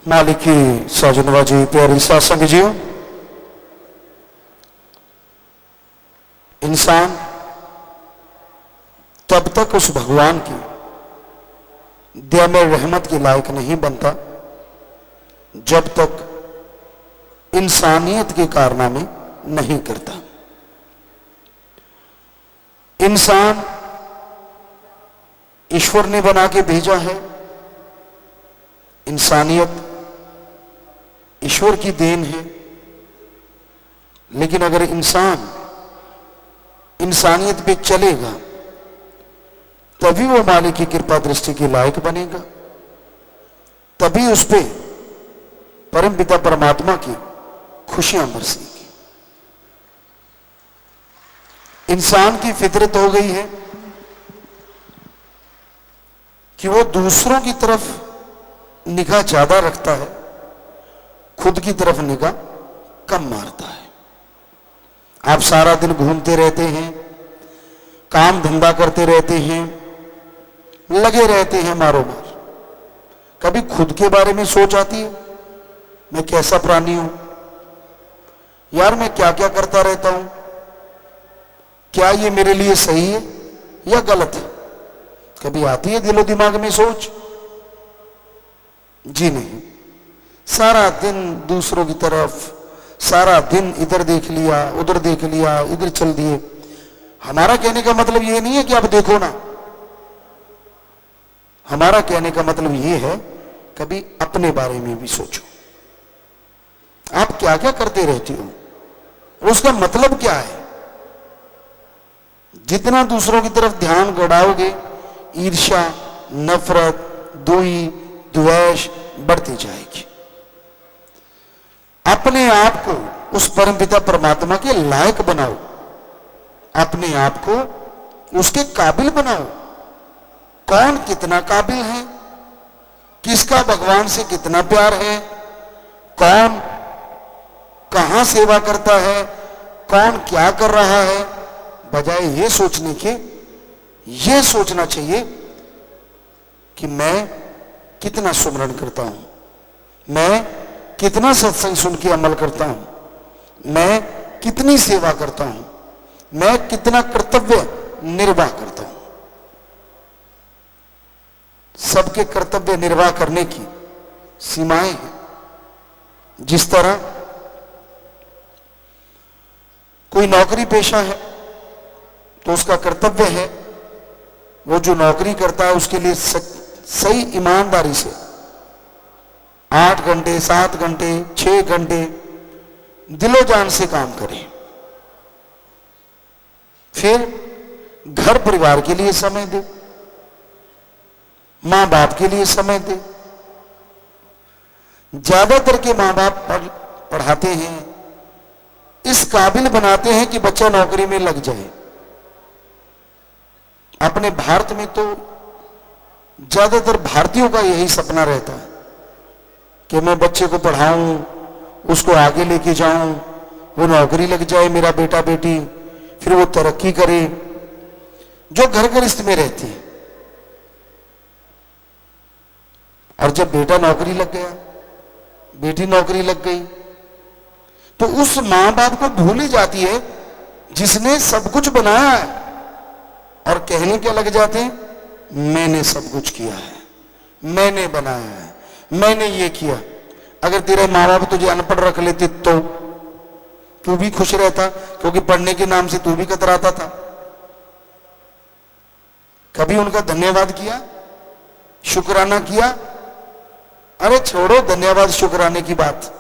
मालिकी सौजनवाजी प्यारी सत्संग जी, इंसान तब तक उस भगवान की दया में रहमत के लायक नहीं बनता जब तक इंसानियत के कारनामे नहीं करता। इंसान ईश्वर ने बना के भेजा है, इंसानियत ईश्वर की देन है। लेकिन अगर इंसान इंसानियत पे चलेगा तभी वो मालिक की कृपा दृष्टि के लायक बनेगा, तभी उस पे परम पिता परमात्मा की खुशियां बरसेगी। इंसान की फितरत हो गई है कि वो दूसरों की तरफ निगाह ज्यादा रखता है, खुद की तरफ निगाह कम मारता है। आप सारा दिन घूमते रहते हैं, काम धंधा करते रहते हैं, लगे रहते हैं मारो मार। कभी खुद के बारे में सोच आती है, मैं कैसा प्राणी हूं यार, मैं क्या क्या करता रहता हूं, क्या ये मेरे लिए सही है या गलत है? कभी आती है दिलो दिमाग में सोच? जी नहीं। सारा दिन दूसरों की तरफ, सारा दिन इधर देख लिया, उधर देख लिया, इधर चल दिए। हमारा कहने का मतलब ये नहीं है कि आप देखो ना, हमारा कहने का मतलब ये है कभी अपने बारे में भी सोचो। आप क्या क्या करते रहते हो, उसका मतलब क्या है? जितना दूसरों की तरफ ध्यान गड़ाओगे, ईर्ष्या, नफरत, दुई, द्वेष बढ़ती जाएगी। अपने आप को उस परमपिता परमात्मा के लायक बनाओ, अपने आप को उसके काबिल बनाओ। कौन कितना काबिल है, किसका भगवान से कितना प्यार है, कौन कहां सेवा करता है, कौन क्या कर रहा है, बजाय ये सोचने के ये सोचना चाहिए कि मैं कितना सुमरण करता हूं, मैं कितना सत्संग सुन के अमल करता हूं, मैं कितनी सेवा करता हूं, मैं कितना कर्तव्य निर्वाह करता हूं। सबके कर्तव्य निर्वाह करने की सीमाएं हैं। जिस तरह कोई नौकरी पेशा है तो उसका कर्तव्य है, वो जो नौकरी करता है उसके लिए सही ईमानदारी से 8 घंटे, 7 घंटे, 6 घंटे दिलो जान से काम करे। फिर घर परिवार के लिए समय दे, मां बाप के लिए समय दे। ज्यादातर के मां बाप पढ़ाते हैं, इस काबिल बनाते हैं कि बच्चा नौकरी में लग जाए। अपने भारत में तो ज्यादातर भारतीयों का यही सपना रहता है कि मैं बच्चे को पढ़ाऊं, उसको आगे लेके जाऊं, वो नौकरी लग जाए मेरा बेटा बेटी, फिर वो तरक्की करे। जो घर गृहस्थ में रहती है, और जब बेटा नौकरी लग गया, बेटी नौकरी लग गई, तो उस मां बाप को भूल ही जाती है जिसने सब कुछ बनाया है, और कहने क्या लग जाते हैं, मैंने सब कुछ किया है, मैंने बनाया है, मैंने ये किया। अगर तेरे माँ बाप तुझे अनपढ़ रख लेते तो तू भी खुश रहता, क्योंकि पढ़ने के नाम से तू भी कतराता था। कभी उनका धन्यवाद किया, शुक्राना किया? अरे छोड़ो धन्यवाद शुक्राने की बात।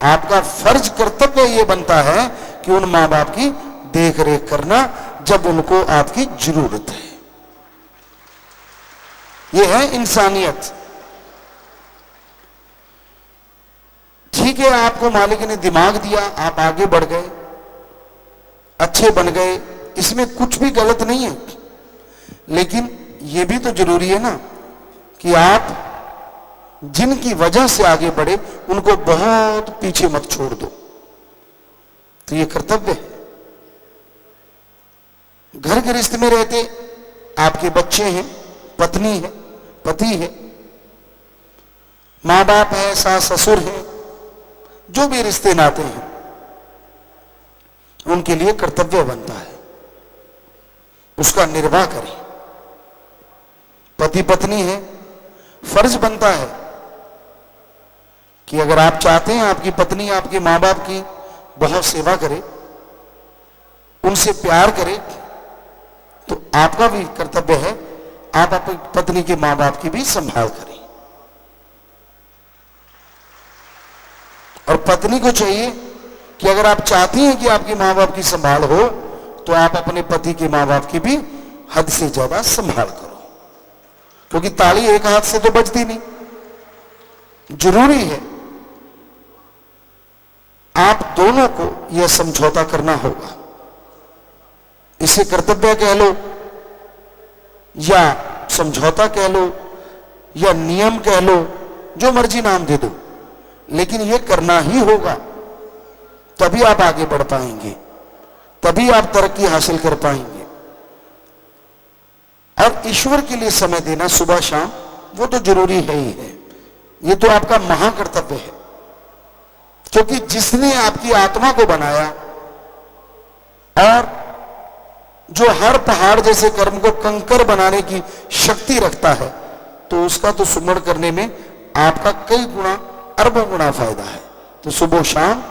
आपका फर्ज कर्तव्य ये बनता है कि उन माँ बाप की देख रेख करना जब उनको आपकी जरूरत है। ये है इंसानियत। ठीक है, आपको मालिक ने दिमाग दिया, आप आगे बढ़ गए, अच्छे बन गए, इसमें कुछ भी गलत नहीं है। लेकिन यह भी तो जरूरी है ना कि आप जिनकी वजह से आगे बढ़े उनको बहुत पीछे मत छोड़ दो। तो ये कर्तव्य है। घर गृहस्थ में रहते आपके बच्चे हैं, पत्नी है, पति है, माँ बाप है, सास ससुर है, जो भी रिश्ते नाते हैं, उनके लिए कर्तव्य बनता है उसका निर्वाह करें। पति पत्नी है, फर्ज बनता है कि अगर आप चाहते हैं आपकी पत्नी आपके माँ बाप की बहुत सेवा करे, उनसे प्यार करे, तो आपका भी कर्तव्य है आप अपनी पत्नी के माँ बाप की भी संभाल करें। और पत्नी को चाहिए कि अगर आप चाहती हैं कि आपके माँ बाप की संभाल हो, तो आप अपने पति के माँ बाप की भी हद से ज्यादा संभाल करो, क्योंकि ताली एक हाथ से तो बजती नहीं। जरूरी है आप दोनों को यह समझौता करना होगा। इसे कर्तव्य कह लो या समझौता कह लो या नियम कह लो, जो मर्जी नाम दे दो, लेकिन यह करना ही होगा। तभी आप आगे बढ़ पाएंगे, तभी आप तरक्की हासिल कर पाएंगे। और ईश्वर के लिए समय देना सुबह शाम, वो तो जरूरी है ही है। ये तो आपका महाकर्तव्य है, क्योंकि जिसने आपकी आत्मा को बनाया और जो हर पहाड़ जैसे कर्म को कंकर बनाने की शक्ति रखता है, तो उसका तो सुमरण करने में आपका कई गुना अरबों गुना फायदा है। तो सुबह शाम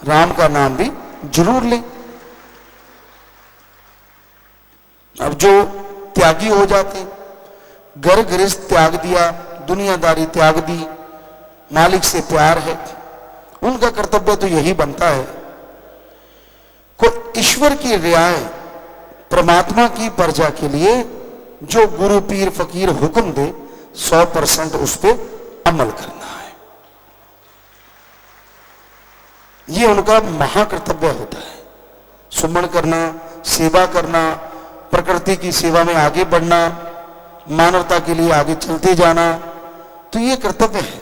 राम का नाम भी जरूर लें। अब जो त्यागी हो जाते, घर गृहस्थ त्याग दिया, दुनियादारी त्याग दी, मालिक से प्यार है, उनका कर्तव्य तो यही बनता है को ईश्वर की रियाय, परमात्मा की प्रजा के लिए जो गुरु पीर फकीर हुक्म दे 100% उस पर अमल करना है। ये उनका महाकर्तव्य होता है। सुमरण करना, सेवा करना, प्रकृति की सेवा में आगे बढ़ना, मानवता के लिए आगे चलते जाना, तो ये कर्तव्य है।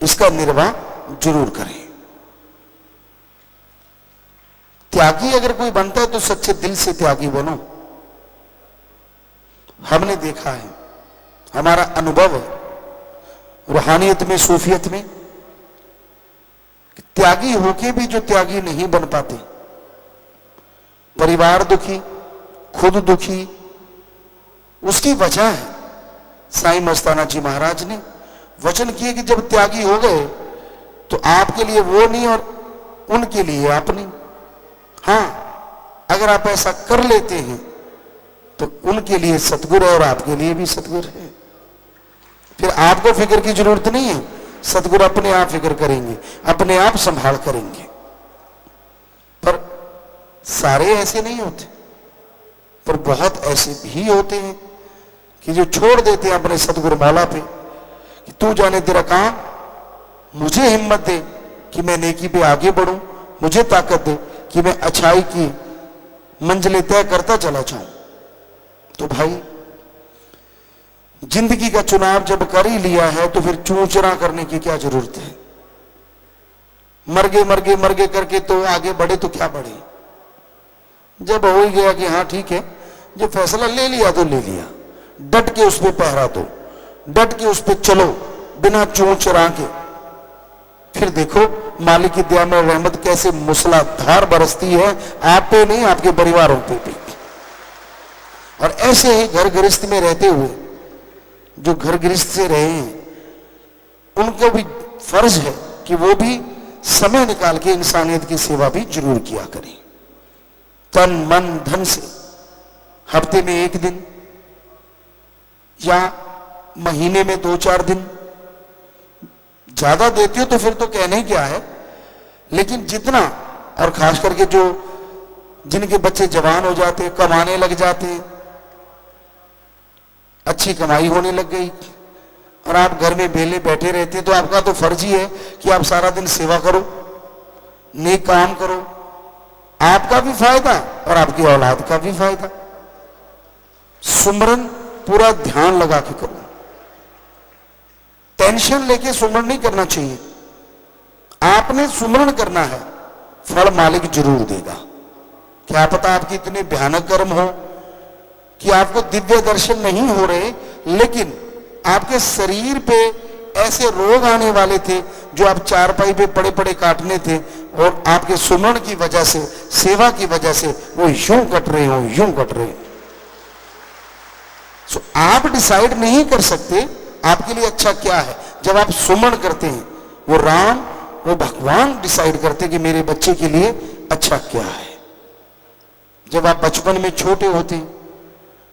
इसका निर्वाह जरूर करें। त्यागी अगर कोई बनता है तो सच्चे दिल से त्यागी बनो। हमने देखा है, हमारा अनुभव है रूहानियत में, सूफियत में, त्यागी होके भी जो त्यागी नहीं बन पाते, परिवार दुखी, खुद दुखी, उसकी वजह है साईं मस्ताना जी महाराज ने वचन किए कि जब त्यागी हो गए तो आपके लिए वो नहीं और उनके लिए आप नहीं। हाँ, अगर आप ऐसा कर लेते हैं तो उनके लिए सतगुरु है और आपके लिए भी सतगुरु है। फिर आपको फिक्र की जरूरत नहीं है, सतगुरु अपने आप फिक्र करेंगे, अपने आप संभाल करेंगे। पर सारे ऐसे नहीं होते, पर बहुत ऐसे भी होते हैं कि जो छोड़ देते हैं अपने सतगुरु मौला पे कि तू जाने तेरा काम, मुझे हिम्मत दे कि मैं नेकी पे आगे बढ़ूं, मुझे ताकत दे कि मैं अच्छाई की मंजिलें तय करता चला जाऊं। तो भाई जिंदगी का चुनाव जब कर ही लिया है तो फिर चूचरा करने की क्या जरूरत है। मरगे करके तो आगे बढ़े तो क्या बढ़े। जब हो ही गया कि हाँ ठीक है, जब फैसला ले लिया तो ले लिया, डट के उस पर पहरा दो, डट के उस पर चलो बिना चूचरा के। फिर देखो मालिक की दया में रहमत कैसे मूसलाधार बरसती है, आप पे नहीं आपके परिवारों पे भी। और ऐसे ही घर गृहस्थ में रहते हुए जो घर गृहस्थ से रहे हैं उनको भी फर्ज है कि वो भी समय निकाल के इंसानियत की सेवा भी जरूर किया करें, तन मन धन से। हफ्ते में 1 दिन या महीने में 2-4 दिन, ज्यादा देते हो तो फिर तो कहने क्या है, लेकिन जितना, और खास करके जो जिनके बच्चे जवान हो जाते, कमाने लग जाते, अच्छी कमाई होने लग गई और आप घर में बेले बैठे रहते, तो आपका तो फर्ज ही है कि आप सारा दिन सेवा करो, नेक काम करो, आपका भी फायदा और आपकी औलाद का भी फायदा। सुमरन पूरा ध्यान लगा के करो, टेंशन लेके सुमरण नहीं करना चाहिए। आपने सुमरण करना है, फल मालिक जरूर देगा। क्या पता आपके इतने भयानक कर्म हो कि आपको दिव्य दर्शन नहीं हो रहे, लेकिन आपके शरीर पे ऐसे रोग आने वाले थे जो आप चारपाई पे पड़े पड़े काटने थे, और आपके सुमरण की वजह से, सेवा की वजह से वो यूं कट रहे हो, यूं कट रहे। सो आप डिसाइड नहीं कर सकते आपके लिए अच्छा क्या है। जब आप सुमरण करते हैं, वो राम, वो भगवान डिसाइड करते कि मेरे बच्चे के लिए अच्छा क्या है। जब आप बचपन में छोटे होते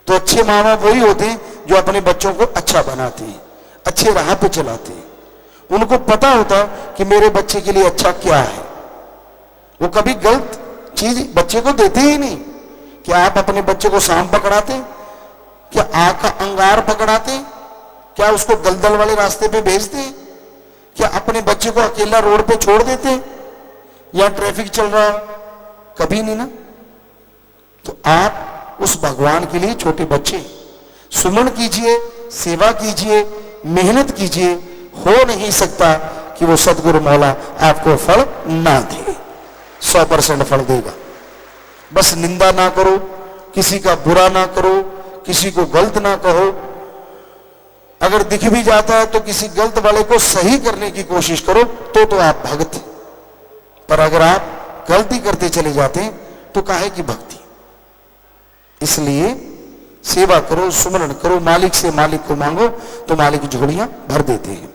तो अच्छे माँ बाप वही होते हैं जो अपने बच्चों को अच्छा बनाते हैं, अच्छे राह पे चलाते हैं। उनको पता होता कि मेरे बच्चे के लिए अच्छा क्या है। वो कभी गलत चीज बच्चे को देते ही नहीं। क्या आप अपने बच्चे को सांप पकड़ाते? क्या आग का अंगार पकड़ाते? क्या उसको दलदल वाले रास्ते पे भेजते? क्या अपने बच्चे को अकेला रोड पे छोड़ देते या ट्रैफिक चल रहा? कभी नहीं ना। तो आप उस भगवान के लिए छोटे बच्चे, सुमन कीजिए, सेवा कीजिए, मेहनत कीजिए। हो नहीं सकता कि वो सदगुरु मौला आपको फल ना दे। 100% फल देगा। बस निंदा ना करो, किसी का बुरा ना करो, किसी को गलत ना कहो। अगर दिख भी जाता है तो किसी गलत वाले को सही करने की कोशिश करो, तो आप भक्त। पर अगर आप गलती करते चले जाते हैं तो काहे की भक्ति। इसलिए सेवा करो, सुमरण करो, मालिक से मालिक को मांगो तो मालिक झोलियां भर देते हैं।